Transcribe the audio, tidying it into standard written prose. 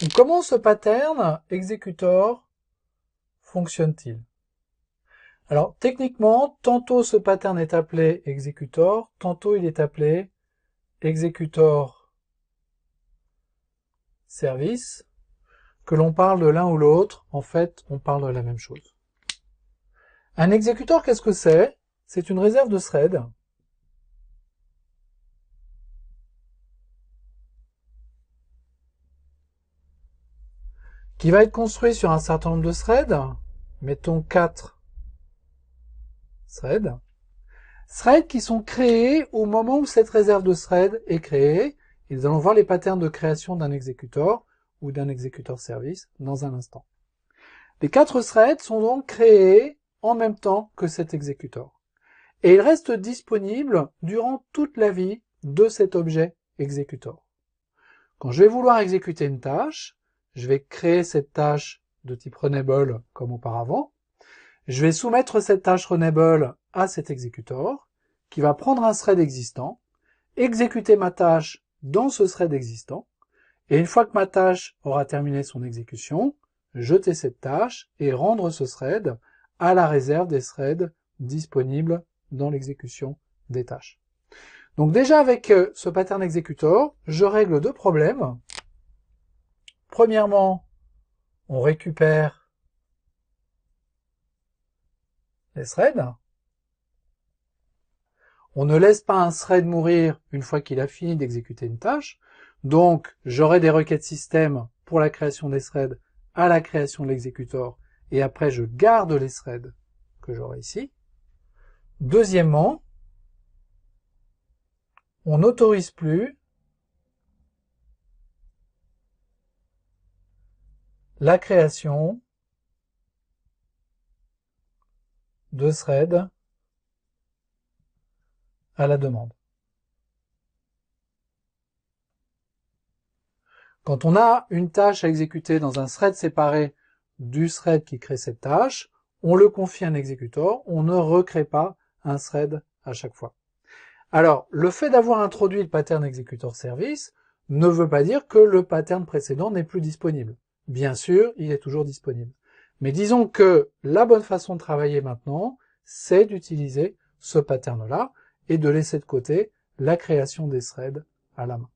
Donc, comment ce pattern executor fonctionne-t-il? Alors, techniquement, tantôt ce pattern est appelé executor, tantôt il est appelé executor service. Que l'on parle de l'un ou l'autre, en fait, on parle de la même chose. Un exécuteur, qu'est-ce que c'est? C'est une réserve de thread qui va être construit sur un certain nombre de threads. Mettons 4 threads. Threads qui sont créés au moment où cette réserve de thread est créée. Et nous allons voir les patterns de création d'un exécuteur ou d'un exécuteur service dans un instant. Les 4 threads sont donc créés en même temps que cet exécuteur. Et ils restent disponibles durant toute la vie de cet objet exécuteur. Quand je vais vouloir exécuter une tâche, je vais créer cette tâche de type runnable comme auparavant. Je vais soumettre cette tâche runnable à cet exécuteur qui va prendre un thread existant, exécuter ma tâche dans ce thread existant, et une fois que ma tâche aura terminé son exécution, jeter cette tâche et rendre ce thread à la réserve des threads disponibles dans l'exécution des tâches. Donc déjà avec ce pattern exécuteur, je règle 2 problèmes. Premièrement, on récupère les threads. On ne laisse pas un thread mourir une fois qu'il a fini d'exécuter une tâche. Donc, j'aurai des requêtes système pour la création des threads à la création de l'exécuteur. Et après, je garde les threads que j'aurai ici. Deuxièmement, on n'autorise plus la création de threads à la demande. Quand on a une tâche à exécuter dans un thread séparé du thread qui crée cette tâche, on le confie à un exécuteur, on ne recrée pas un thread à chaque fois. Alors, le fait d'avoir introduit le pattern exécuteur service ne veut pas dire que le pattern précédent n'est plus disponible. Bien sûr, il est toujours disponible. Mais disons que la bonne façon de travailler maintenant, c'est d'utiliser ce pattern-là et de laisser de côté la création des threads à la main.